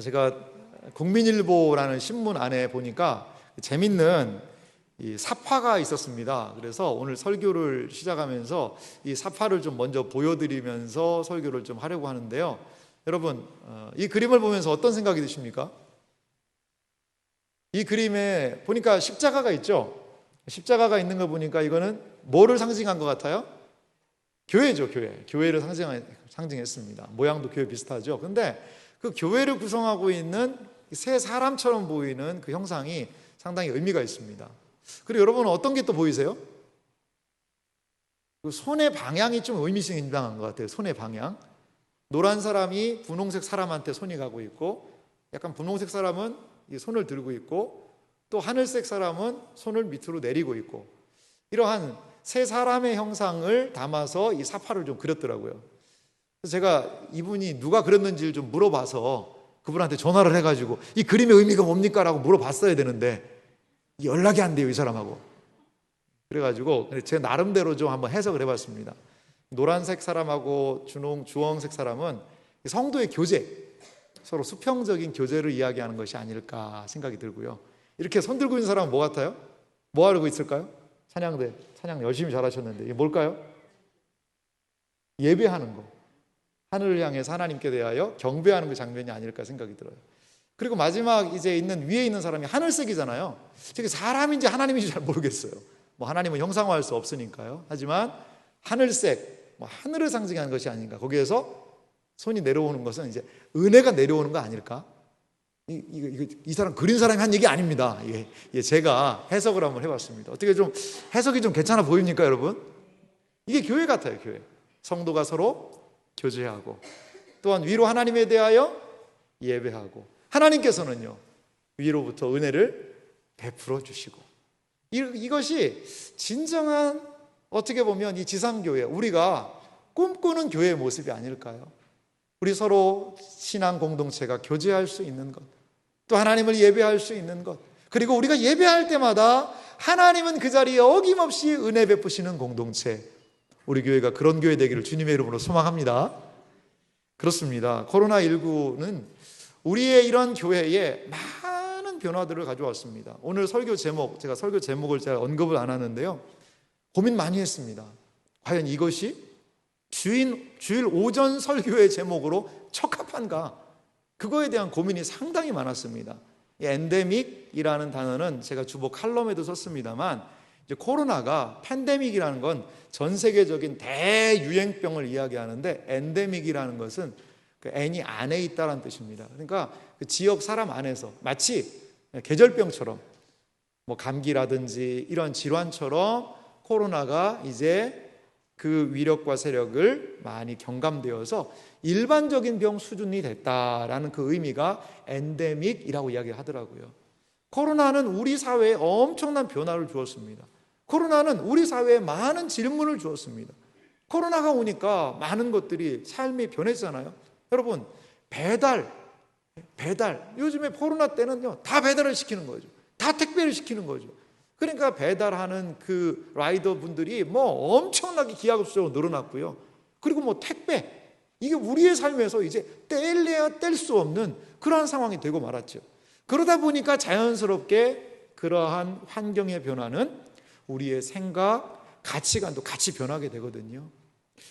제가 국민일보라는 신문 안에 보니까 재밌는 이 사파가 있었습니다. 그래서 오늘 설교를 시작하면서 이 사파를 좀 먼저 보여드리면서 설교를 좀 하려고 하는데요. 여러분, 이 그림을 보면서 어떤 생각이 드십니까? 이 그림에 보니까 십자가가 있죠. 십자가가 있는 거 보니까 이거는 뭐를 상징한 것 같아요? 교회죠, 교회. 교회를 상징했습니다. 모양도 교회 비슷하죠. 근데 그 교회를 구성하고 있는 세 사람처럼 보이는 그 형상이 상당히 의미가 있습니다. 그리고 여러분은 어떤 게 또 보이세요? 그 손의 방향이 좀 의미심장한 것 같아요. 손의 방향. 노란 사람이 분홍색 사람한테 손이 가고 있고, 약간 분홍색 사람은 이 손을 들고 있고, 또 하늘색 사람은 손을 밑으로 내리고 있고, 이러한 세 사람의 형상을 담아서 이 사파를 좀 그렸더라고요. 그래서 제가 이분이 누가 그렸는지를 좀 물어봐서 그분한테 전화를 해가지고 이 그림의 의미가 뭡니까? 라고 물어봤어야 되는데 연락이 안 돼요, 이 사람하고. 그래가지고 제 나름대로 좀 한번 해석을 해봤습니다. 노란색 사람하고 주황색 사람은 성도의 교제, 서로 수평적인 교제를 이야기하는 것이 아닐까 생각이 들고요. 이렇게 손 들고 있는 사람은 뭐 같아요? 뭐 하고 있을까요? 찬양 열심히 잘하셨는데 이게 뭘까요? 예배하는 거. 하늘을 향해서 하나님께 대하여 경배하는 그 장면이 아닐까 생각이 들어요. 그리고 마지막 이제 위에 있는 사람이 하늘색이잖아요. 저게 사람인지 하나님인지 잘 모르겠어요. 뭐 하나님은 형상화할 수 없으니까요. 하지만 하늘색, 뭐 하늘을 상징하는 것이 아닌가. 거기에서 손이 내려오는 것은 이제 은혜가 내려오는 거 아닐까? 이 사람 그린 사람이 한 얘기 아닙니다. 이게 제가 해석을 한번 해봤습니다. 어떻게 좀 해석이 좀 괜찮아 보입니까, 여러분? 이게 교회 같아요, 교회. 성도가 서로 교제하고, 또한 위로 하나님에 대하여 예배하고, 하나님께서는요 위로부터 은혜를 베풀어 주시고, 이것이 진정한, 어떻게 보면 이 지상교회, 우리가 꿈꾸는 교회의 모습이 아닐까요? 우리 서로 신앙 공동체가 교제할 수 있는 것, 또 하나님을 예배할 수 있는 것, 그리고 우리가 예배할 때마다 하나님은 그 자리에 어김없이 은혜 베푸시는 공동체, 우리 교회가 그런 교회 되기를 주님의 이름으로 소망합니다. 그렇습니다. 코로나19는 우리의 이런 교회에 많은 변화들을 가져왔습니다. 오늘 설교 제목, 제가 설교 제목을 제가 언급을 안 하는데요, 고민 많이 했습니다. 과연 이것이 주일 오전 설교의 제목으로 적합한가? 그거에 대한 고민이 상당히 많았습니다. 엔데믹이라는 단어는 제가 주보 칼럼에도 썼습니다만, 이제 코로나가, 팬데믹이라는 건 전 세계적인 대유행병을 이야기하는데, 엔데믹이라는 것은 그 N이 안에 있다는 뜻입니다. 그러니까 그 지역 사람 안에서 마치 계절병처럼, 뭐 감기라든지 이런 질환처럼 코로나가 이제 그 위력과 세력을 많이 경감되어서 일반적인 병 수준이 됐다라는 그 의미가 엔데믹이라고 이야기하더라고요. 코로나는 우리 사회에 엄청난 변화를 주었습니다. 코로나는 우리 사회에 많은 질문을 주었습니다. 코로나가 오니까 많은 것들이 삶이 변했잖아요. 여러분, 배달 요즘에 코로나 때는요 다 배달을 시키는 거죠. 다 택배를 시키는 거죠. 그러니까 배달하는 그 라이더 분들이 뭐 엄청나게 기하급수적으로 늘어났고요. 그리고 뭐 택배, 이게 우리의 삶에서 이제 뗄래야 뗄 수 없는 그러한 상황이 되고 말았죠. 그러다 보니까 자연스럽게 그러한 환경의 변화는 우리의 생각, 가치관도 같이 변하게 되거든요.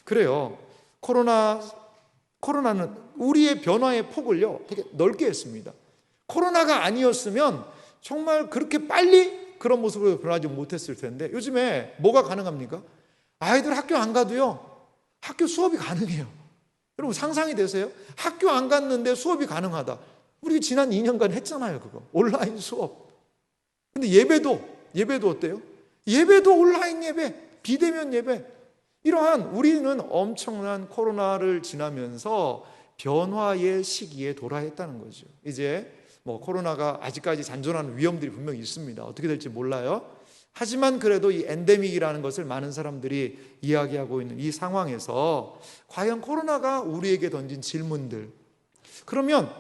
그래요. 코로나는 우리의 변화의 폭을요 되게 넓게 했습니다. 코로나가 아니었으면 정말 그렇게 빨리 그런 모습으로 변하지 못했을 텐데, 요즘에 뭐가 가능합니까? 아이들 학교 안 가도요 학교 수업이 가능해요. 여러분 상상이 되세요? 학교 안 갔는데 수업이 가능하다. 우리 지난 2년간 했잖아요, 그거 온라인 수업. 근데 예배도 어때요? 예배도 온라인 예배, 비대면 예배. 이러한 우리는 엄청난 코로나를 지나면서 변화의 시기에 도달했다는 거죠. 이제 뭐 코로나가 아직까지 잔존하는 위험들이 분명히 있습니다. 어떻게 될지 몰라요. 하지만 그래도 이 엔데믹이라는 것을 많은 사람들이 이야기하고 있는 이 상황에서 과연 코로나가 우리에게 던진 질문들, 그러면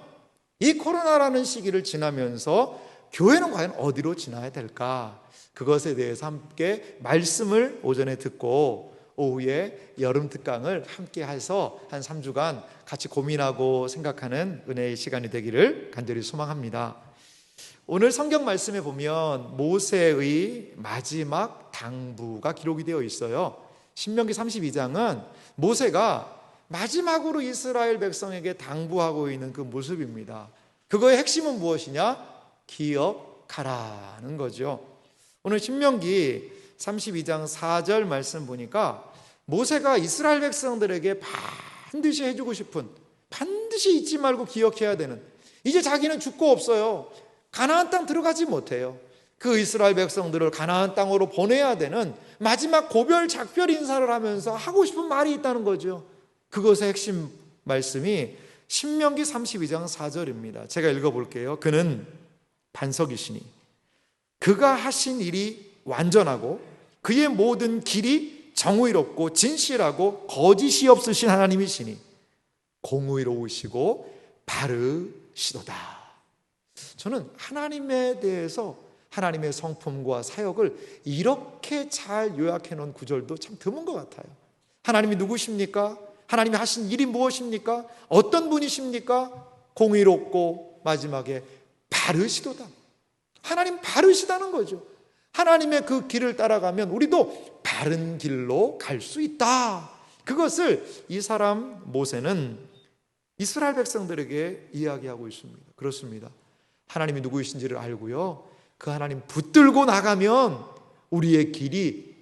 이 코로나라는 시기를 지나면서 교회는 과연 어디로 지나야 될까? 그것에 대해서 함께 말씀을 오전에 듣고 오후에 여름 특강을 함께 해서 한 3주간 같이 고민하고 생각하는 은혜의 시간이 되기를 간절히 소망합니다. 오늘 성경 말씀에 보면 모세의 마지막 당부가 기록이 되어 있어요. 신명기 32장은 모세가 마지막으로 이스라엘 백성에게 당부하고 있는 그 모습입니다. 그거의 핵심은 무엇이냐? 기억하라는 거죠. 오늘 신명기 32장 4절 말씀 보니까 모세가 이스라엘 백성들에게 반드시 해주고 싶은, 반드시 잊지 말고 기억해야 되는, 이제 자기는 죽고 없어요. 가나안 땅 들어가지 못해요. 그 이스라엘 백성들을 가나안 땅으로 보내야 되는 마지막 고별 작별 인사를 하면서 하고 싶은 말이 있다는 거죠. 그것의 핵심 말씀이 신명기 32장 4절입니다. 제가 읽어볼게요. 그는 반석이시니 그가 하신 일이 완전하고 그의 모든 길이 정의롭고 진실하고 거짓이 없으신 하나님이시니 공의로우시고 바르시도다. 저는 하나님에 대해서, 하나님의 성품과 사역을 이렇게 잘 요약해 놓은 구절도 참 드문 것 같아요. 하나님이 누구십니까? 하나님이 하신 일이 무엇입니까? 어떤 분이십니까? 공의롭고 마지막에 바르시도다. 하나님 바르시다는 거죠. 하나님의 그 길을 따라가면 우리도 바른 길로 갈 수 있다. 그것을 이 사람 모세는 이스라엘 백성들에게 이야기하고 있습니다. 그렇습니다. 하나님이 누구이신지를 알고요, 그 하나님 붙들고 나가면 우리의 길을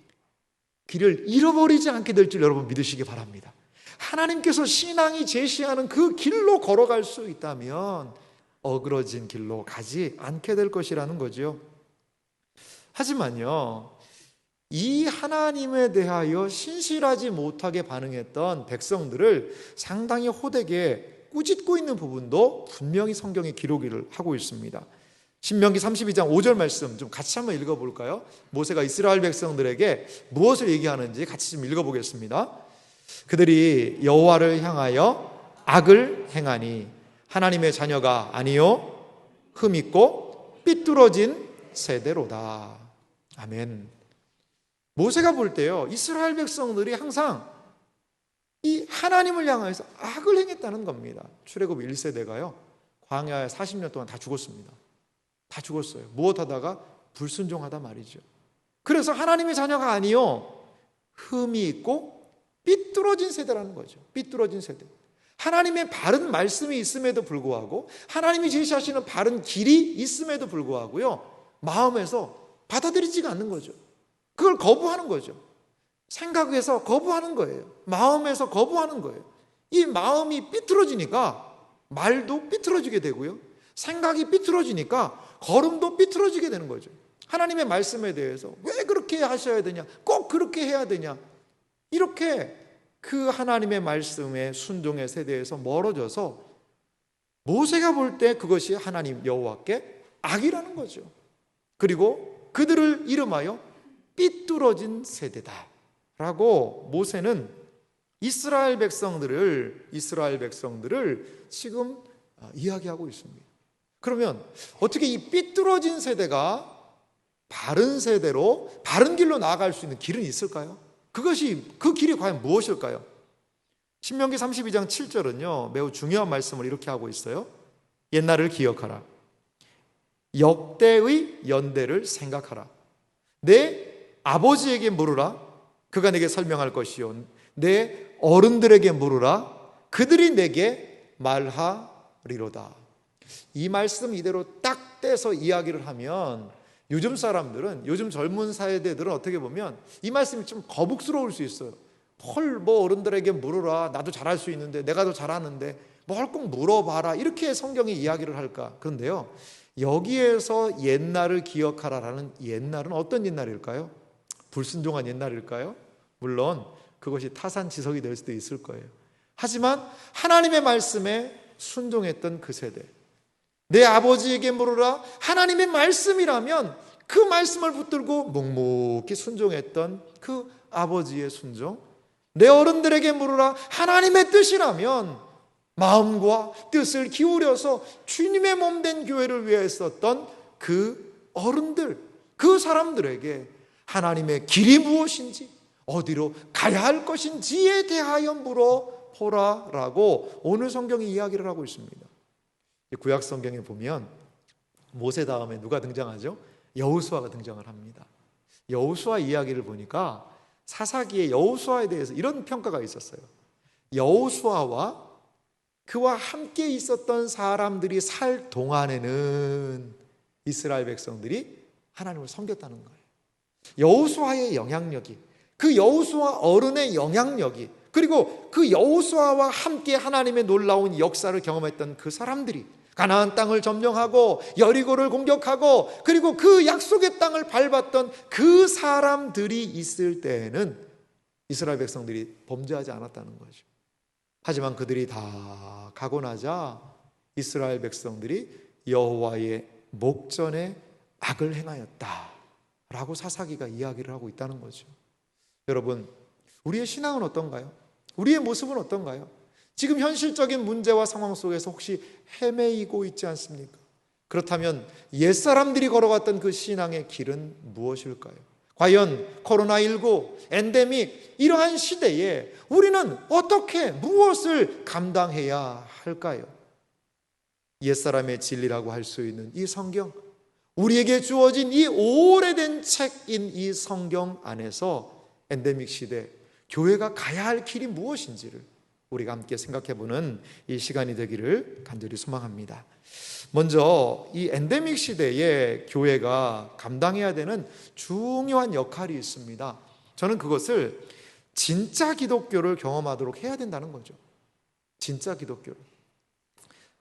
잃어버리지 않게 될 줄 여러분 믿으시기 바랍니다. 하나님께서 신앙이 제시하는 그 길로 걸어갈 수 있다면 어그러진 길로 가지 않게 될 것이라는 거죠. 하지만요, 이 하나님에 대하여 신실하지 못하게 반응했던 백성들을 상당히 호되게 꾸짖고 있는 부분도 분명히 성경에 기록을 하고 있습니다. 신명기 32장 5절 말씀 좀 같이 한번 읽어볼까요? 모세가 이스라엘 백성들에게 무엇을 얘기하는지 같이 좀 읽어보겠습니다. 그들이 여호와를 향하여 악을 행하니 하나님의 자녀가 아니요 흠있고 삐뚤어진 세대로다. 아멘. 모세가 볼 때요, 이스라엘 백성들이 항상 이 하나님을 향해서 악을 행했다는 겁니다. 출애굽 1세대가요 광야에 40년 동안 다 죽었습니다. 다 죽었어요. 무엇하다가? 불순종하다 말이죠. 그래서 하나님의 자녀가 아니요 흠이 있고 삐뚤어진 세대라는 거죠. 삐뚤어진 세대. 하나님의 바른 말씀이 있음에도 불구하고, 하나님이 제시하시는 바른 길이 있음에도 불구하고요, 마음에서 받아들이지가 않는 거죠. 그걸 거부하는 거죠. 생각에서 거부하는 거예요. 마음에서 거부하는 거예요. 이 마음이 삐뚤어지니까 말도 삐뚤어지게 되고요, 생각이 삐뚤어지니까 걸음도 삐뚤어지게 되는 거죠. 하나님의 말씀에 대해서 왜 그렇게 하셔야 되냐, 꼭 그렇게 해야 되냐, 이렇게 그 하나님의 말씀에 순종의 세대에서 멀어져서 모세가 볼 때 그것이 하나님 여호와께 악이라는 거죠. 그리고 그들을 이름하여 삐뚤어진 세대다 라고 모세는 이스라엘 백성들을 지금 이야기하고 있습니다. 그러면 어떻게 이 삐뚤어진 세대가 바른 세대로, 바른 길로 나아갈 수 있는 길은 있을까요? 그 길이 과연 무엇일까요? 신명기 32장 7절은요 매우 중요한 말씀을 이렇게 하고 있어요. 옛날을 기억하라. 역대의 연대를 생각하라. 내 아버지에게 물으라. 그가 내게 설명할 것이요. 내 어른들에게 물으라. 그들이 내게 말하리로다. 이 말씀 이대로 딱 떼서 이야기를 하면 요즘 사람들은, 요즘 젊은 세대들은 어떻게 보면 이 말씀이 좀 거북스러울 수 있어요. 뭐 어른들에게 물어라. 나도 잘할 수 있는데, 내가 더 잘하는데 뭘 꼭 물어봐라. 이렇게 성경이 이야기를 할까? 그런데요, 여기에서 옛날을 기억하라라는 옛날은 어떤 옛날일까요? 불순종한 옛날일까요? 물론 그것이 타산지석이 될 수도 있을 거예요. 하지만 하나님의 말씀에 순종했던 그 세대, 내 아버지에게 물으라. 하나님의 말씀이라면 그 말씀을 붙들고 묵묵히 순종했던 그 아버지의 순종, 내 어른들에게 물으라. 하나님의 뜻이라면 마음과 뜻을 기울여서 주님의 몸된 교회를 위해 썼던 그 어른들, 그 사람들에게 하나님의 길이 무엇인지, 어디로 가야 할 것인지에 대하여 물어보라라고 오늘 성경이 이야기를 하고 있습니다. 구약 성경에 보면 모세 다음에 누가 등장하죠? 여호수아가 등장을 합니다. 여호수아 이야기를 보니까 사사기에 여호수아에 대해서 이런 평가가 있었어요. 여호수아와 그와 함께 있었던 사람들이 살 동안에는 이스라엘 백성들이 하나님을 섬겼다는 거예요. 여호수아의 영향력이, 그 여호수아 어른의 영향력이, 그리고 그 여호수아와 함께 하나님의 놀라운 역사를 경험했던 그 사람들이 가나안 땅을 점령하고 여리고를 공격하고 그리고 그 약속의 땅을 밟았던 그 사람들이 있을 때에는 이스라엘 백성들이 범죄하지 않았다는 거죠. 하지만 그들이 다 가고 나자 이스라엘 백성들이 여호와의 목전에 악을 행하였다라고 사사기가 이야기를 하고 있다는 거죠. 여러분, 우리의 신앙은 어떤가요? 우리의 모습은 어떤가요? 지금 현실적인 문제와 상황 속에서 혹시 헤매이고 있지 않습니까? 그렇다면 옛사람들이 걸어갔던 그 신앙의 길은 무엇일까요? 과연 코로나19, 엔데믹 이러한 시대에 우리는 어떻게 무엇을 감당해야 할까요? 옛사람의 진리라고 할 수 있는 이 성경, 우리에게 주어진 이 오래된 책인 이 성경 안에서 엔데믹 시대 교회가 가야 할 길이 무엇인지를 우리가 함께 생각해보는 이 시간이 되기를 간절히 소망합니다. 먼저 이 엔데믹 시대에 교회가 감당해야 되는 중요한 역할이 있습니다. 저는 그것을 진짜 기독교를 경험하도록 해야 된다는 거죠. 진짜 기독교를.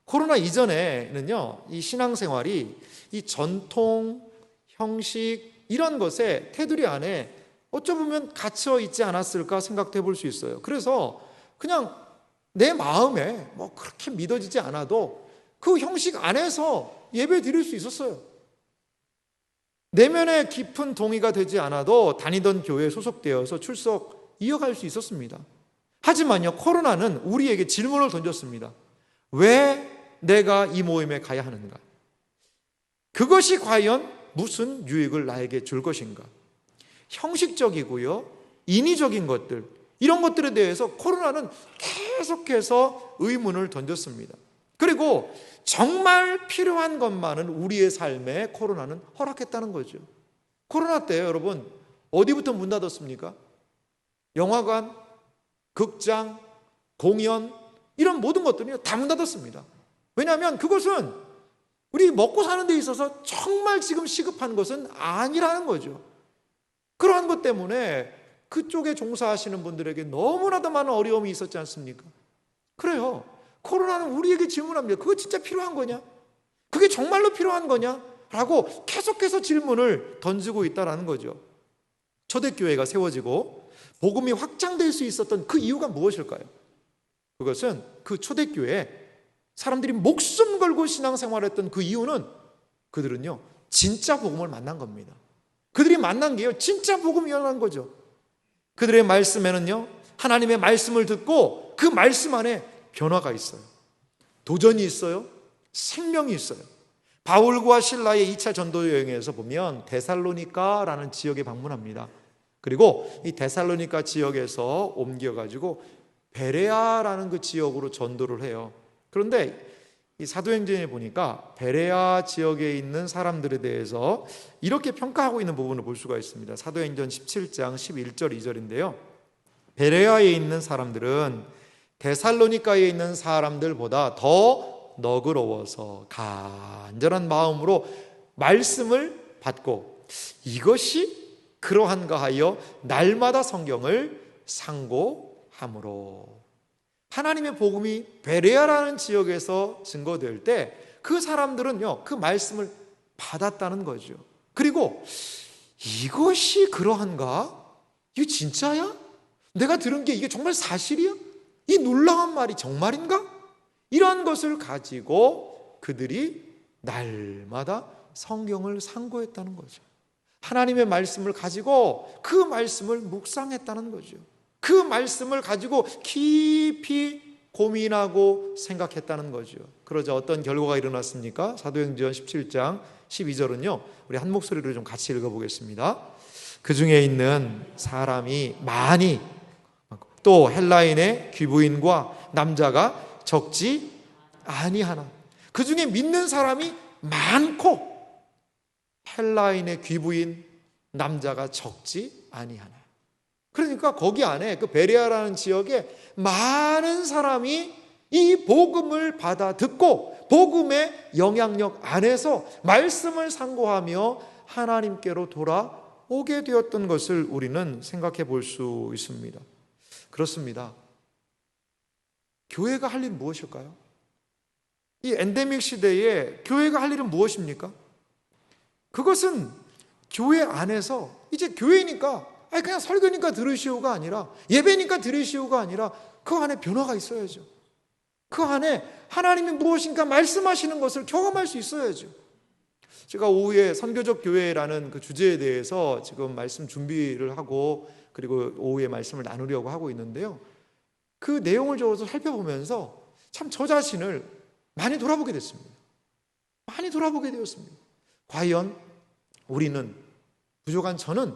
코로나 이전에는요, 이 신앙생활이 이 전통, 형식 이런 것에 테두리 안에 어쩌면 갇혀 있지 않았을까 생각도 해볼 수 있어요. 그래서 그냥 내 마음에 뭐 그렇게 믿어지지 않아도 그 형식 안에서 예배 드릴 수 있었어요. 내면에 깊은 동의가 되지 않아도 다니던 교회에 소속되어서 출석 이어갈 수 있었습니다. 하지만요, 코로나는 우리에게 질문을 던졌습니다. 왜 내가 이 모임에 가야 하는가? 그것이 과연 무슨 유익을 나에게 줄 것인가? 형식적이고요, 인위적인 것들, 이런 것들에 대해서 코로나는 계속해서 의문을 던졌습니다. 그리고 정말 필요한 것만은 우리의 삶에 코로나는 허락했다는 거죠. 코로나 때 여러분 어디부터 문 닫았습니까? 영화관, 극장, 공연 이런 모든 것들이 다 문 닫았습니다. 왜냐하면 그것은 우리 먹고 사는 데 있어서 정말 지금 시급한 것은 아니라는 거죠. 그러한 것 때문에 그쪽에 종사하시는 분들에게 너무나도 많은 어려움이 있었지 않습니까? 그래요. 코로나는 우리에게 질문합니다. 그거 진짜 필요한 거냐? 그게 정말로 필요한 거냐? 라고 계속해서 질문을 던지고 있다는 거죠. 초대교회가 세워지고 복음이 확장될 수 있었던 그 이유가 무엇일까요? 그것은 그 초대교회에 사람들이 목숨 걸고 신앙생활했던 그 이유는 그들은요, 진짜 복음을 만난 겁니다. 그들이 만난 게요, 진짜 복음이라는 거죠. 그들의 말씀에는요, 하나님의 말씀을 듣고 그 말씀 안에 변화가 있어요. 도전이 있어요. 생명이 있어요. 바울과 신라의 2차 전도 여행에서 보면 데살로니가라는 지역에 방문합니다. 그리고 이 데살로니가 지역에서 옮겨가지고 베레아라는 그 지역으로 전도를 해요. 그런데 이 사도행전에 보니까 베레아 지역에 있는 사람들에 대해서 이렇게 평가하고 있는 부분을 볼 수가 있습니다. 사도행전 17장 11절 2절인데요. 베레아에 있는 사람들은 데살로니가에 있는 사람들보다 더 너그러워서 간절한 마음으로 말씀을 받고 이것이 그러한가 하여 날마다 성경을 상고함으로. 하나님의 복음이 베레아라는 지역에서 증거될 때 그 사람들은요, 그 말씀을 받았다는 거죠. 그리고 이것이 그러한가? 이거 진짜야? 내가 들은 게 이게 정말 사실이야? 이 놀라운 말이 정말인가? 이런 것을 가지고 그들이 날마다 성경을 상고했다는 거죠. 하나님의 말씀을 가지고 그 말씀을 묵상했다는 거죠. 그 말씀을 가지고 깊이 고민하고 생각했다는 거죠. 그러자 어떤 결과가 일어났습니까? 사도행전 17장 12절은요, 우리 한 목소리로 좀 같이 읽어보겠습니다. 그 중에 있는 사람이 많이, 또 헬라인의 귀부인과 남자가 적지 아니하나. 그 중에 믿는 사람이 많고 헬라인의 귀부인 남자가 적지 아니하나. 그러니까 거기 안에 그 베레아라는 지역에 많은 사람이 이 복음을 받아 듣고 복음의 영향력 안에서 말씀을 상고하며 하나님께로 돌아오게 되었던 것을 우리는 생각해 볼 수 있습니다. 그렇습니다. 교회가 할 일은 무엇일까요? 이 엔데믹 시대에 교회가 할 일은 무엇입니까? 그것은 교회 안에서 이제 교회니까 그냥 설교니까 들으시오가 아니라, 예배니까 들으시오가 아니라 그 안에 변화가 있어야죠. 그 안에 하나님이 무엇인가 말씀하시는 것을 경험할 수 있어야죠. 제가 오후에 선교적 교회라는 그 주제에 대해서 지금 말씀 준비를 하고 그리고 오후에 말씀을 나누려고 하고 있는데요, 그 내용을 저어서 살펴보면서 참 저 자신을 많이 돌아보게 됐습니다. 많이 돌아보게 되었습니다. 과연 우리는, 부족한 저는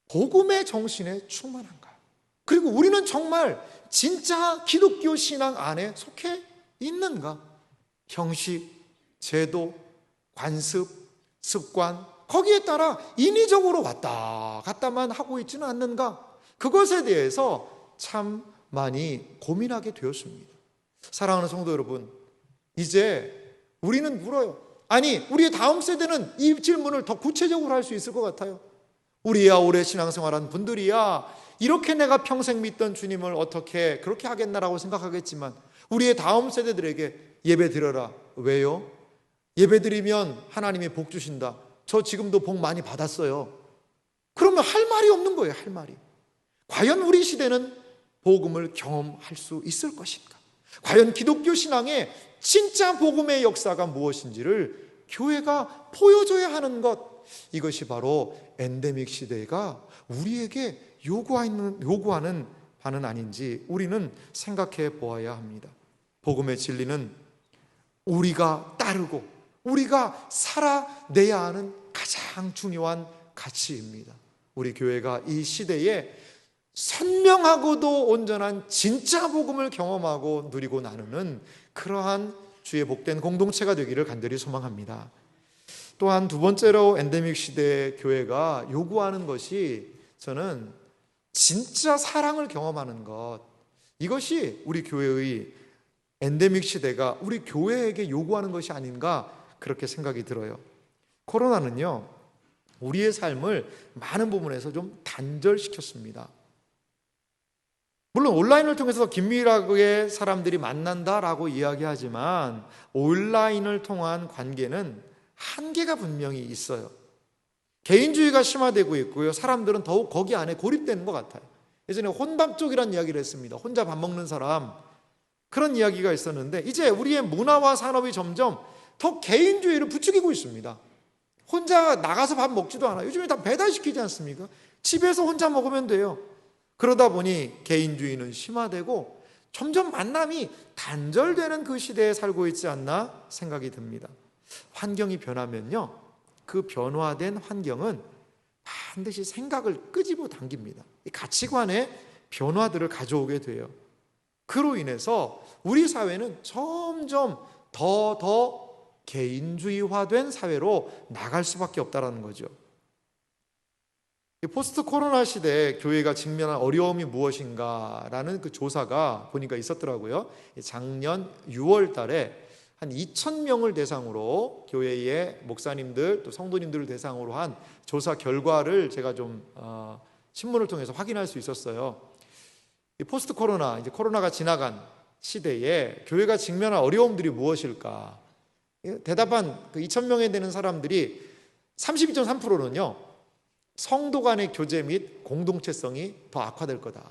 복음의 정신에 충만한가? 그리고 우리는 정말 진짜 기독교 신앙 안에 속해 있는가? 형식, 제도, 관습, 습관, 거기에 따라 인위적으로 왔다 갔다만 하고 있지는 않는가? 그것에 대해서 참 많이 고민하게 되었습니다. 사랑하는 성도 여러분, 이제 우리는 물어요. 아니, 우리의 다음 세대는 이 질문을 더 구체적으로 할 수 있을 것 같아요. 우리야 오래 신앙생활한 분들이야 이렇게 내가 평생 믿던 주님을 어떻게 그렇게 하겠나라고 생각하겠지만, 우리의 다음 세대들에게 예배 드려라. 왜요? 예배 드리면 하나님이 복 주신다. 저 지금도 복 많이 받았어요. 그러면 할 말이 없는 거예요. 할 말이. 과연 우리 시대는 복음을 경험할 수 있을 것인가? 과연 기독교 신앙의 진짜 복음의 역사가 무엇인지를 교회가 보여줘야 하는 것, 이것이 바로 엔데믹 시대가 우리에게 요구하는 바는 아닌지 우리는 생각해 보아야 합니다. 복음의 진리는 우리가 따르고 우리가 살아내야 하는 가장 중요한 가치입니다. 우리 교회가 이 시대에 선명하고도 온전한 진짜 복음을 경험하고 누리고 나누는 그러한 주의 복된 공동체가 되기를 간절히 소망합니다. 또한 두 번째로 엔데믹 시대의 교회가 요구하는 것이, 저는 진짜 사랑을 경험하는 것, 이것이 우리 교회의 엔데믹 시대가 우리 교회에게 요구하는 것이 아닌가 그렇게 생각이 들어요. 코로나는요, 우리의 삶을 많은 부분에서 좀 단절시켰습니다. 물론 온라인을 통해서 긴밀하게 사람들이 만난다라고 이야기하지만 온라인을 통한 관계는 한계가 분명히 있어요. 개인주의가 심화되고 있고요, 사람들은 더욱 거기 안에 고립되는 것 같아요. 예전에 혼밥족이라는 이야기를 했습니다. 혼자 밥 먹는 사람, 그런 이야기가 있었는데 이제 우리의 문화와 산업이 점점 더 개인주의를 부추기고 있습니다. 혼자 나가서 밥 먹지도 않아요. 요즘에 다 배달시키지 않습니까? 집에서 혼자 먹으면 돼요. 그러다 보니 개인주의는 심화되고 점점 만남이 단절되는 그 시대에 살고 있지 않나 생각이 듭니다. 환경이 변하면요, 그 변화된 환경은 반드시 생각을 끄집어 당깁니다. 이 가치관의 변화들을 가져오게 돼요. 그로 인해서 우리 사회는 점점 더 개인주의화된 사회로 나갈 수밖에 없다는 거죠. 포스트 코로나 시대에 교회가 직면한 어려움이 무엇인가라는 그 조사가 보니까 있었더라고요. 작년 6월 달에 한 2,000명을 대상으로 교회의 목사님들 또 성도님들을 대상으로 한 조사 결과를 제가 좀 신문을 통해서 확인할 수 있었어요. 이 포스트 코로나, 이제 코로나가 지나간 시대에 교회가 직면한 어려움들이 무엇일까? 대답한 그 2,000명에 되는 사람들이 32.3%는요, 성도 간의 교제 및 공동체성이 더 악화될 거다.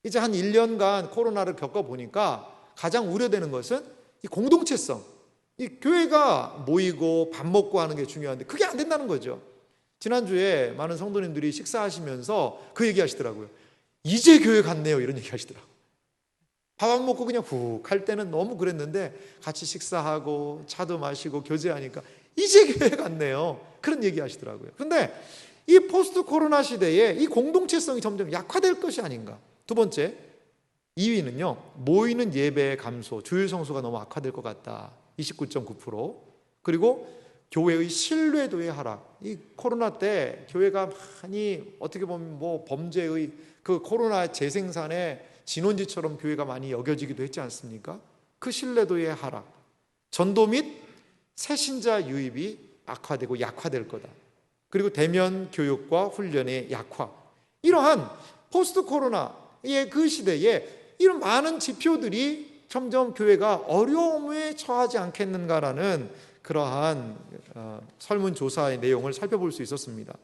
이제 한 1년간 코로나를 겪어보니까 가장 우려되는 것은 이 공동체성, 이 교회가 모이고 밥 먹고 하는 게 중요한데 그게 안 된다는 거죠. 지난주에 많은 성도님들이 식사하시면서 그 얘기 하시더라고요. 이제 교회 갔네요, 이런 얘기 하시더라고요. 밥 안 먹고 그냥 훅 할 때는 너무 그랬는데 같이 식사하고 차도 마시고 교제하니까 이제 교회 갔네요, 그런 얘기 하시더라고요. 근데 이 포스트 코로나 시대에 이 공동체성이 점점 약화될 것이 아닌가. 두 번째, 2위는요, 모이는 예배의 감소, 주일 성수가 너무 악화될 것 같다. 29.9%. 그리고 교회의 신뢰도의 하락. 이 코로나 때 교회가 많이 어떻게 보면 뭐 범죄의 그 코로나 재생산의 진원지처럼 교회가 많이 여겨지기도 했지 않습니까? 그 신뢰도의 하락. 전도 및 새신자 유입이 악화되고 약화될 거다. 그리고 대면 교육과 훈련의 약화. 이러한 포스트 코로나의 그 시대에 이런 많은 지표들이 점점 교회가 어려움에 처하지 않겠는가라는 그러한 설문조사의 내용을 살펴볼 수 있었습니다.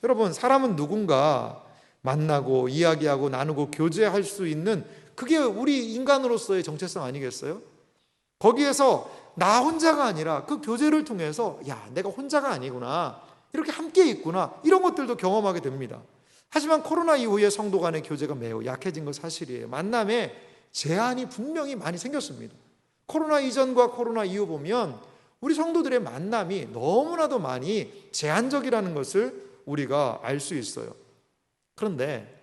여러분, 사람은 누군가 만나고 이야기하고 나누고 교제할 수 있는, 그게 우리 인간으로서의 정체성 아니겠어요? 거기에서 나 혼자가 아니라 그 교제를 통해서 야, 내가 혼자가 아니구나, 이렇게 함께 있구나, 이런 것들도 경험하게 됩니다. 하지만 코로나 이후에 성도 간의 교제가 매우 약해진 건 사실이에요. 만남에 제한이 분명히 많이 생겼습니다. 코로나 이전과 코로나 이후 보면 우리 성도들의 만남이 너무나도 많이 제한적이라는 것을 우리가 알 수 있어요. 그런데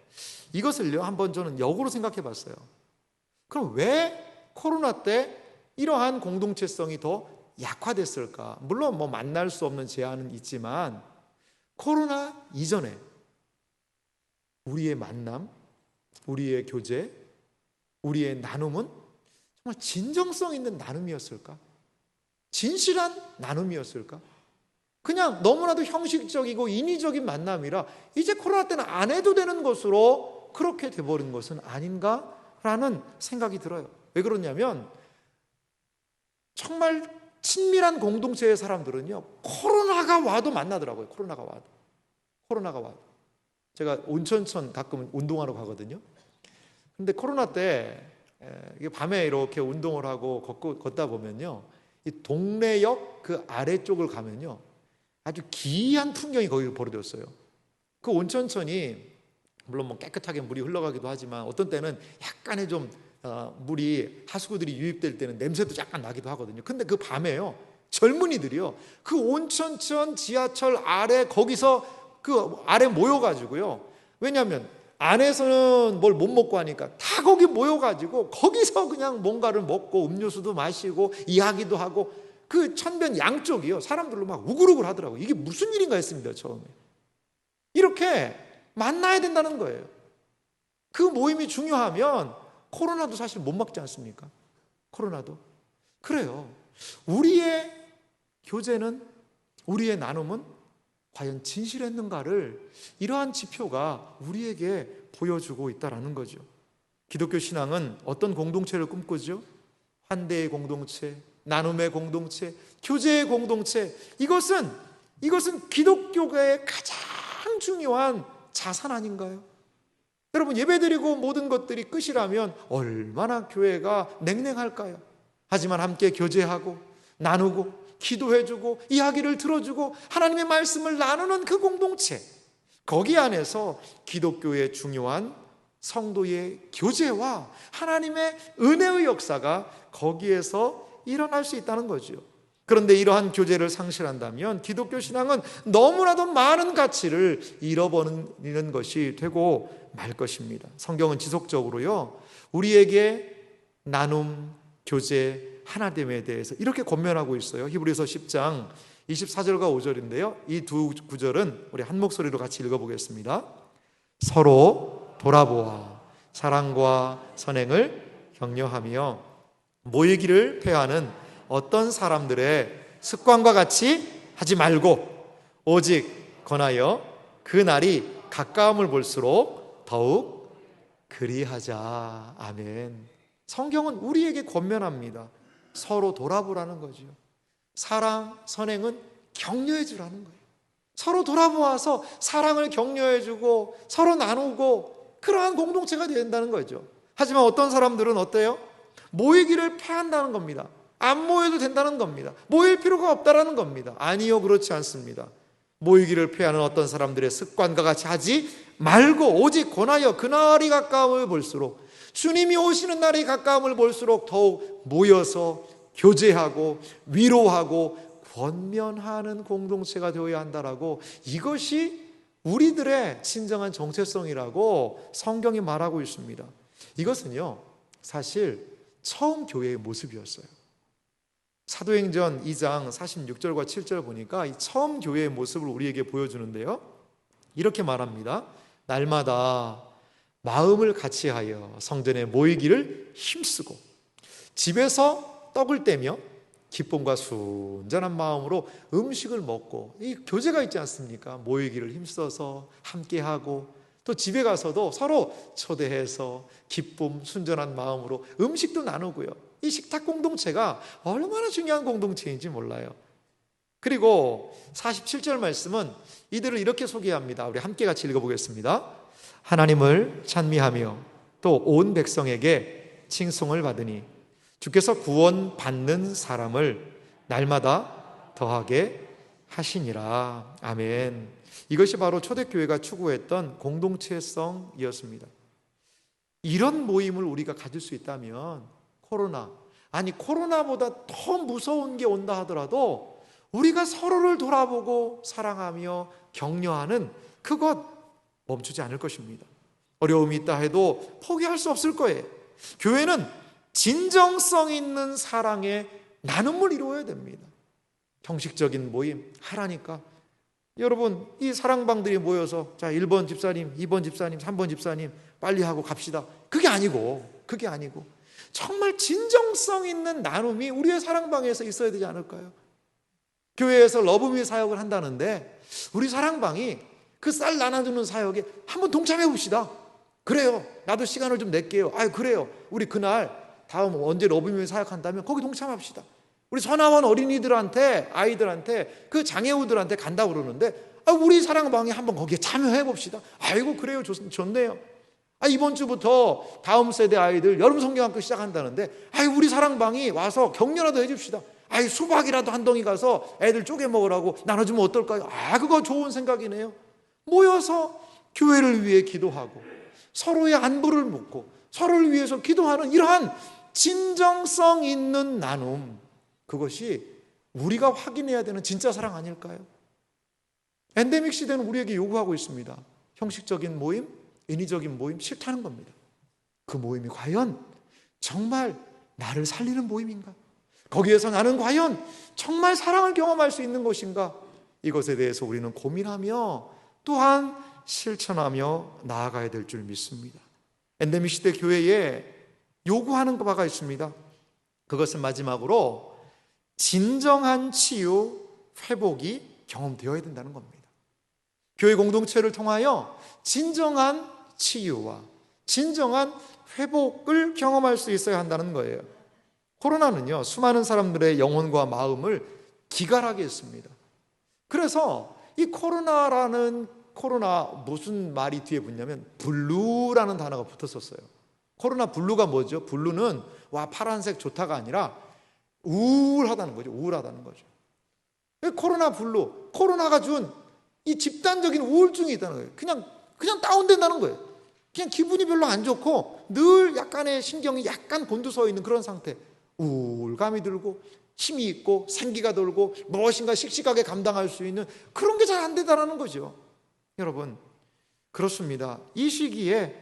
이것을요, 한번 저는 역으로 생각해 봤어요. 그럼 왜 코로나 때 이러한 공동체성이 더 약화됐을까? 물론 뭐 만날 수 없는 제한은 있지만 코로나 이전에 우리의 만남, 우리의 교제, 우리의 나눔은 정말 진정성 있는 나눔이었을까? 진실한 나눔이었을까? 그냥 너무나도 형식적이고 인위적인 만남이라 이제 코로나 때는 안 해도 되는 것으로 그렇게 돼버린 것은 아닌가라는 생각이 들어요. 왜 그러냐면 정말 친밀한 공동체의 사람들은요, 코로나가 와도 만나더라고요. 코로나가 와도. 제가 온천천 가끔 운동하러 가거든요. 근데 코로나 때 밤에 이렇게 운동을 하고 걷다 보면요, 이 동래역 그 아래쪽을 가면요, 아주 기이한 풍경이 거기 벌어졌어요. 그 온천천이 물론 뭐 깨끗하게 물이 흘러가기도 하지만 어떤 때는 약간의 좀 물이 하수구들이 유입될 때는 냄새도 약간 나기도 하거든요. 근데 그 밤에요, 젊은이들이요, 그 온천천 지하철 아래 거기서 그 아래 모여가지고요. 왜냐하면 안에서는 뭘 못 먹고 하니까 다 거기 모여가지고 거기서 그냥 뭔가를 먹고 음료수도 마시고 이야기도 하고, 그 천변 양쪽이요, 사람들로 막 우글우글 하더라고요. 이게 무슨 일인가 했습니다, 처음에. 이렇게 만나야 된다는 거예요. 그 모임이 중요하면 코로나도 사실 못 막지 않습니까? 코로나도. 그래요. 우리의 교제는, 우리의 나눔은 과연 진실했는가를 이러한 지표가 우리에게 보여주고 있다는 거죠. 기독교 신앙은 어떤 공동체를 꿈꾸죠? 환대의 공동체, 나눔의 공동체, 교제의 공동체. 이것은 기독교의 가장 중요한 자산 아닌가요? 여러분, 예배드리고 모든 것들이 끝이라면 얼마나 교회가 냉랭할까요? 하지만 함께 교제하고 나누고 기도해주고 이야기를 들어주고 하나님의 말씀을 나누는 그 공동체, 거기 안에서 기독교의 중요한 성도의 교제와 하나님의 은혜의 역사가 거기에서 일어날 수 있다는 거죠. 그런데 이러한 교제를 상실한다면 기독교 신앙은 너무나도 많은 가치를 잃어버리는 것이 되고 말 것입니다. 성경은 지속적으로요, 우리에게 나눔, 교제, 하나됨에 대해서 이렇게 권면하고 있어요. 히브리서 10장 24절과 5절인데요. 이 두 구절은 우리 한 목소리로 같이 읽어보겠습니다. 서로 돌아보아 사랑과 선행을 격려하며 모이기를 폐하는 어떤 사람들의 습관과 같이 하지 말고 오직 권하여 그 날이 가까움을 볼수록 더욱 그리하자. 아멘. 성경은 우리에게 권면합니다. 서로 돌아보라는 거죠. 사랑, 선행은 격려해 주라는 거예요. 서로 돌아보아서 사랑을 격려해 주고 서로 나누고 그러한 공동체가 된다는 거죠. 하지만 어떤 사람들은 어때요? 모이기를 패한다는 겁니다. 안 모여도 된다는 겁니다. 모일 필요가 없다라는 겁니다. 아니요, 그렇지 않습니다. 모이기를 패하는 어떤 사람들의 습관과 같이 하지 말고 오직 권하여 그날이 가까움을 볼수록, 주님이 오시는 날이 가까움을 볼수록 더욱 모여서 교제하고 위로하고 권면하는 공동체가 되어야 한다라고, 이것이 우리들의 진정한 정체성이라고 성경이 말하고 있습니다. 이것은요, 사실 처음 교회의 모습이었어요. 사도행전 2장 46절과 7절 보니까 이 처음 교회의 모습을 우리에게 보여주는데요, 이렇게 말합니다. 날마다 마음을 같이하여 성전에 모이기를 힘쓰고 집에서 떡을 떼며 기쁨과 순전한 마음으로 음식을 먹고, 이 교제가 있지 않습니까? 모이기를 힘써서 함께하고, 또 집에 가서도 서로 초대해서 기쁨, 순전한 마음으로 음식도 나누고요. 이 식탁 공동체가 얼마나 중요한 공동체인지 몰라요. 그리고 47절 말씀은 이들을 이렇게 소개합니다. 우리 함께 같이 읽어보겠습니다. 하나님을 찬미하며 또 온 백성에게 칭송을 받으니 주께서 구원받는 사람을 날마다 더하게 하시니라. 아멘. 이것이 바로 초대교회가 추구했던 공동체성이었습니다. 이런 모임을 우리가 가질 수 있다면 코로나보다 더 무서운 게 온다 하더라도 우리가 서로를 돌아보고 사랑하며 격려하는 그것 멈추지 않을 것입니다. 어려움이 있다 해도 포기할 수 없을 거예요. 교회는 진정성 있는 사랑의 나눔을 이루어야 됩니다. 형식적인 모임 하라니까 여러분, 이 사랑방들이 모여서 자 1번 집사님, 2번 집사님, 3번 집사님 빨리 하고 갑시다. 그게 아니고 정말 진정성 있는 나눔이 우리의 사랑방에서 있어야 되지 않을까요? 교회에서 러브미 사역을 한다는데 우리 사랑방이 그 쌀 나눠주는 사역에 한번 동참해 봅시다. 그래요, 나도 시간을 좀 낼게요. 그래요, 우리 그날 다음 언제 러브미 사역한다면 거기 동참합시다. 우리 선화원 어린이들한테, 아이들한테, 그 장애우들한테 간다고 그러는데 우리 사랑방이 한번 거기에 참여해 봅시다. 아이고 그래요, 좋네요. 이번 주부터 다음 세대 아이들 여름 성경학교 시작한다는데 우리 사랑방이 와서 격려라도 해줍시다. 수박이라도 한 덩이 가서 애들 쪼개 먹으라고 나눠주면 어떨까요? 그거 좋은 생각이네요. 모여서 교회를 위해 기도하고 서로의 안부를 묻고 서로를 위해서 기도하는 이러한 진정성 있는 나눔, 그것이 우리가 확인해야 되는 진짜 사랑 아닐까요? 엔데믹 시대는 우리에게 요구하고 있습니다. 형식적인 모임, 인위적인 모임 싫다는 겁니다. 그 모임이 과연 정말 나를 살리는 모임인가? 거기에서 나는 과연 정말 사랑을 경험할 수 있는 것인가? 이것에 대해서 우리는 고민하며 또한 실천하며 나아가야 될 줄 믿습니다. 엔데믹 시대 교회에 요구하는 바가 있습니다. 그것은 마지막으로 진정한 치유, 회복이 경험되어야 된다는 겁니다. 교회 공동체를 통하여 진정한 치유와 진정한 회복을 경험할 수 있어야 한다는 거예요. 코로나는요, 수많은 사람들의 영혼과 마음을 기갈하게 했습니다. 그래서 이 코로나 무슨 말이 뒤에 붙냐면 블루라는 단어가 붙었었어요. 코로나 블루가 뭐죠? 블루는 파란색 좋다가 아니라 우울하다는 거죠. 우울하다는 거죠. 코로나 블루, 코로나가 준 이 집단적인 우울증이 있다는 거예요. 그냥 다운된다는 거예요. 그냥 기분이 별로 안 좋고 늘 약간의 신경이 약간 곤두서 있는 그런 상태. 우울감이 들고 힘이 있고 생기가 돌고 무엇인가 씩씩하게 감당할 수 있는 그런 게 잘 안 되다라는 거죠. 여러분, 그렇습니다. 이 시기에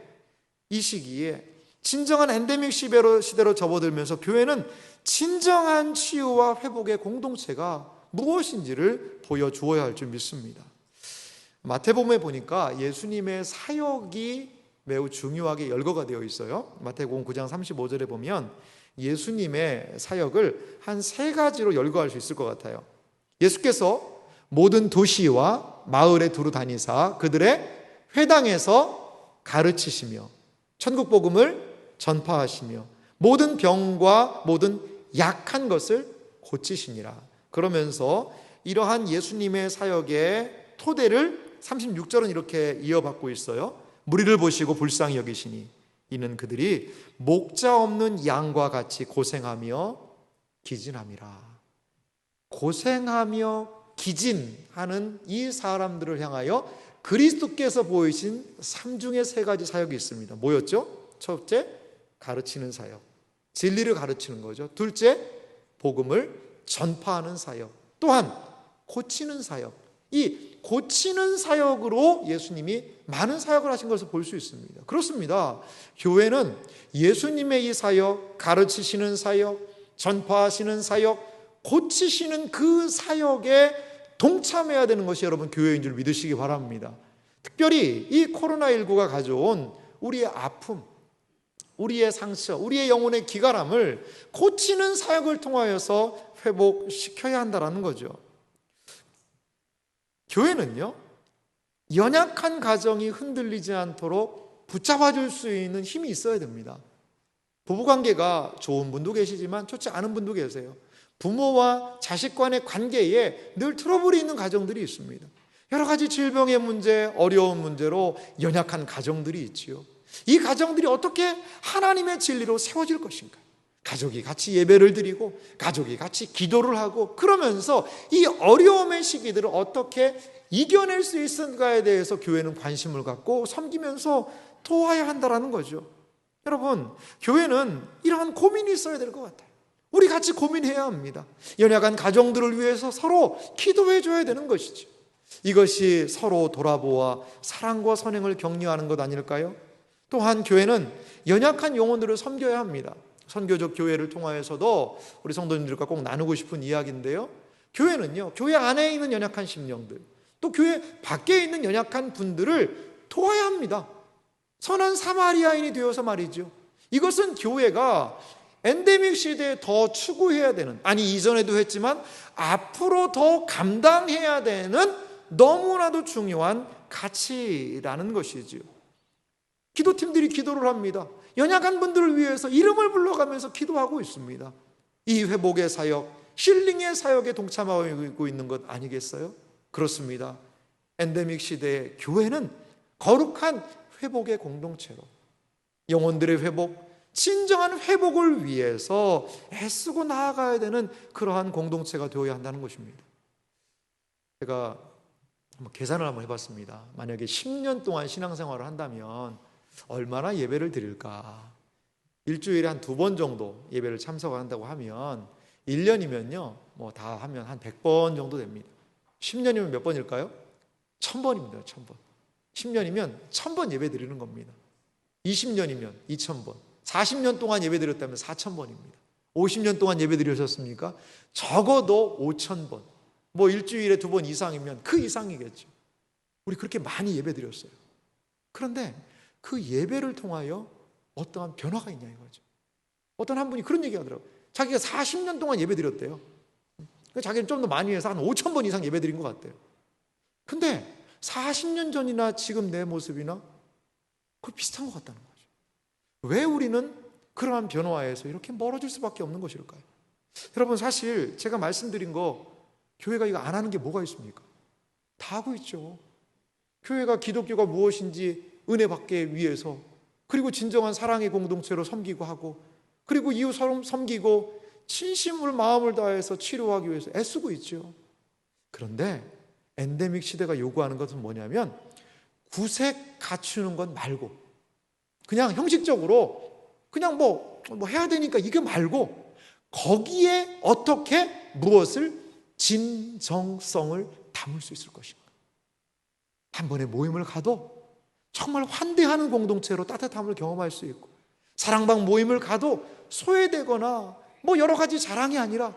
진정한 엔데믹 시대로 접어들면서 교회는 진정한 치유와 회복의 공동체가 무엇인지를 보여주어야 할 줄 믿습니다. 마태복음에 보니까 예수님의 사역이 매우 중요하게 열거가 되어 있어요. 마태복음 9장 35절에 보면 예수님의 사역을 한 3가지로 열거할 수 있을 것 같아요. 예수께서 모든 도시와 마을에 두루 다니사 그들의 회당에서 가르치시며 천국 복음을 전파하시며 모든 병과 모든 약한 것을 고치시니라. 그러면서 이러한 예수님의 사역의 토대를 36절은 이렇게 이어받고 있어요. 무리를 보시고 불쌍히 여기시니 이는 그들이 목자 없는 양과 같이 고생하며 기진함이라. 고생하며 기진하는 이 사람들을 향하여 그리스도께서 보이신 3중의 3가지 사역이 있습니다. 뭐였죠? 첫째, 가르치는 사역, 진리를 가르치는 거죠. 둘째, 복음을 전파하는 사역, 또한 고치는 사역. 이 고치는 사역으로 예수님이 많은 사역을 하신 것을 볼 수 있습니다. 그렇습니다. 교회는 예수님의 이 사역, 가르치시는 사역, 전파하시는 사역, 고치시는 그 사역에 동참해야 되는 것이 여러분 교회인 줄 믿으시기 바랍니다. 특별히 이 코로나19가 가져온 우리의 아픔, 우리의 상처, 우리의 영혼의 기갈함을 고치는 사역을 통하여서 회복시켜야 한다는 거죠. 교회는요, 연약한 가정이 흔들리지 않도록 붙잡아줄 수 있는 힘이 있어야 됩니다. 부부관계가 좋은 분도 계시지만 좋지 않은 분도 계세요. 부모와 자식 간의 관계에 늘 트러블이 있는 가정들이 있습니다. 여러 가지 질병의 문제, 어려운 문제로 연약한 가정들이 있지요. 이 가정들이 어떻게 하나님의 진리로 세워질 것인가? 가족이 같이 예배를 드리고 가족이 같이 기도를 하고 그러면서 이 어려움의 시기들을 어떻게 이겨낼 수 있을까에 대해서 교회는 관심을 갖고 섬기면서 도와야 한다는 거죠. 여러분, 교회는 이러한 고민이 있어야 될 것 같아요. 우리 같이 고민해야 합니다. 연약한 가정들을 위해서 서로 기도해 줘야 되는 것이죠. 이것이 서로 돌아보아 사랑과 선행을 격려하는 것 아닐까요? 또한 교회는 연약한 영혼들을 섬겨야 합니다. 선교적 교회를 통하여서도 우리 성도님들과 꼭 나누고 싶은 이야기인데요, 교회는요, 교회 안에 있는 연약한 심령들, 또 교회 밖에 있는 연약한 분들을 도와야 합니다. 선한 사마리아인이 되어서 말이죠. 이것은 교회가 엔데믹 시대에 더 추구해야 되는, 아니 이전에도 했지만 앞으로 더 감당해야 되는 너무나도 중요한 가치라는 것이지요. 기도팀들이 기도를 합니다. 연약한 분들을 위해서 이름을 불러가면서 기도하고 있습니다. 이 회복의 사역, 힐링의 사역에 동참하고 있는 것 아니겠어요? 그렇습니다. 엔데믹 시대의 교회는 거룩한 회복의 공동체로 영혼들의 회복, 진정한 회복을 위해서 애쓰고 나아가야 되는 그러한 공동체가 되어야 한다는 것입니다. 제가 계산을 한번 해봤습니다. 만약에 10년 동안 신앙생활을 한다면 얼마나 예배를 드릴까? 일주일에 한 2번 정도 예배를 참석한다고 하면 1년이면요, 뭐 다 하면 한 100번 정도 됩니다. 10년이면 몇 번일까요? 1000번입니다. 1000번. 10년이면 1000번 예배 드리는 겁니다. 20년이면 2000번. 40년 동안 예배 드렸다면 4000번입니다. 50년 동안 예배 드리셨습니까? 적어도 5000번. 뭐 일주일에 2번 이상이면 그 이상이겠죠. 우리 그렇게 많이 예배 드렸어요. 그런데 그 예배를 통하여 어떠한 변화가 있냐 이거죠. 어떤 한 분이 그런 얘기 하더라고요. 자기가 40년 동안 예배 드렸대요. 자기는 좀 더 많이 해서 한 5000번 이상 예배 드린 것 같대요. 근데 40년 전이나 지금 내 모습이나 거의 비슷한 것 같다는 거죠. 왜 우리는 그러한 변화에서 이렇게 멀어질 수밖에 없는 것일까요? 여러분, 사실 제가 말씀드린 거 교회가 이거 안 하는 게 뭐가 있습니까? 다 하고 있죠. 교회가 기독교가 무엇인지 은혜 받기 위해서, 그리고 진정한 사랑의 공동체로 섬기고 하고, 그리고 이웃 섬기고 진심을 마음을 다해서 치료하기 위해서 애쓰고 있죠. 그런데 엔데믹 시대가 요구하는 것은 뭐냐면 구색 갖추는 것 말고, 그냥 형식적으로 그냥 뭐 해야 되니까 이게 말고, 거기에 어떻게 무엇을 진정성을 담을 수 있을 것인가. 한 번의 모임을 가도 정말 환대하는 공동체로 따뜻함을 경험할 수 있고, 사랑방 모임을 가도 소외되거나 뭐 여러 가지 자랑이 아니라,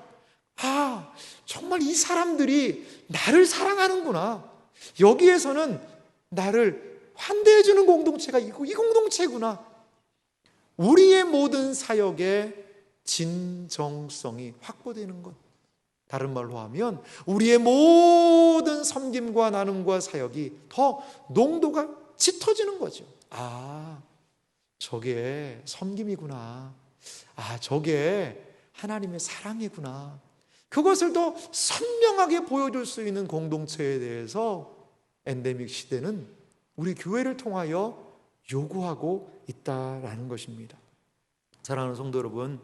아, 정말 이 사람들이 나를 사랑하는구나, 여기에서는 나를 환대해주는 공동체가 있고 이 공동체구나. 우리의 모든 사역의 진정성이 확보되는 것, 다른 말로 하면 우리의 모든 섬김과 나눔과 사역이 더 농도가 짙어지는 거죠. 아, 저게 섬김이구나. 아, 저게 하나님의 사랑이구나. 그것을 더 선명하게 보여줄 수 있는 공동체에 대해서 엔데믹 시대는 우리 교회를 통하여 요구하고 있다라는 것입니다. 사랑하는 성도 여러분,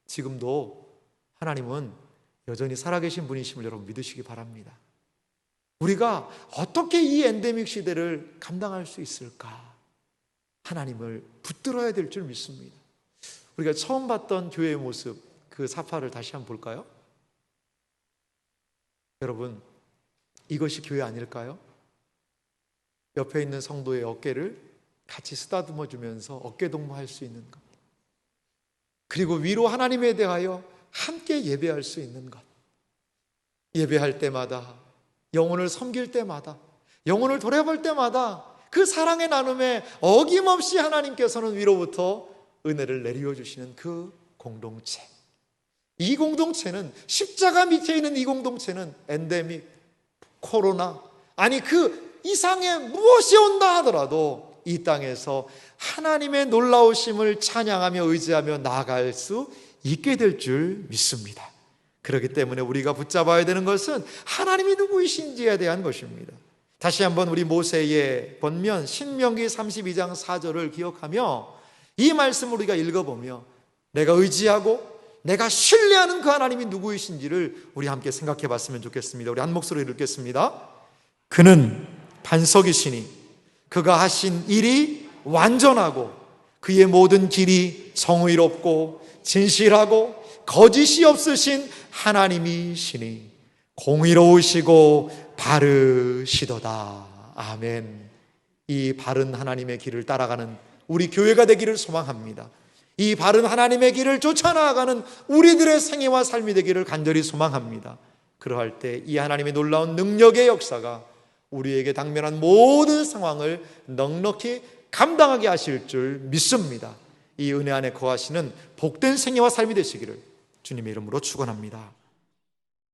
지금도 하나님은 여전히 살아계신 분이심을 여러분 믿으시기 바랍니다. 우리가 어떻게 이 엔데믹 시대를 감당할 수 있을까? 하나님을 붙들어야 될 줄 믿습니다. 우리가 처음 봤던 교회의 모습, 그 사파를 다시 한번 볼까요? 여러분, 이것이 교회 아닐까요? 옆에 있는 성도의 어깨를 같이 쓰다듬어 주면서 어깨 동무할 수 있는 것, 그리고 위로 하나님에 대하여 함께 예배할 수 있는 것, 예배할 때마다, 영혼을 섬길 때마다, 영혼을 돌아볼 때마다 그 사랑의 나눔에 어김없이 하나님께서는 위로부터 은혜를 내려 주시는 그 공동체, 이 공동체는, 십자가 밑에 있는 이 공동체는 엔데믹, 코로나, 아니 그 이상의 무엇이 온다 하더라도 이 땅에서 하나님의 놀라우심을 찬양하며 의지하며 나아갈 수 있게 될 줄 믿습니다. 그렇기 때문에 우리가 붙잡아야 되는 것은 하나님이 누구이신지에 대한 것입니다. 다시 한번 우리 모세의 번면 신명기 32장 4절을 기억하며 이 말씀을 우리가 읽어보며 내가 의지하고 내가 신뢰하는 그 하나님이 누구이신지를 우리 함께 생각해 봤으면 좋겠습니다. 우리 한 목소리로 읽겠습니다. 그는 반석이시니 그가 하신 일이 완전하고 그의 모든 길이 정의롭고 진실하고 거짓이 없으신 하나님이시니 공의로우시고 바르시도다. 아멘. 이 바른 하나님의 길을 따라가는 우리 교회가 되기를 소망합니다. 이 바른 하나님의 길을 쫓아나가는 우리들의 생애와 삶이 되기를 간절히 소망합니다. 그러할 때 이 하나님의 놀라운 능력의 역사가 우리에게 당면한 모든 상황을 넉넉히 감당하게 하실 줄 믿습니다. 이 은혜 안에 거하시는 복된 생애와 삶이 되시기를 주님의 이름으로 축원합니다.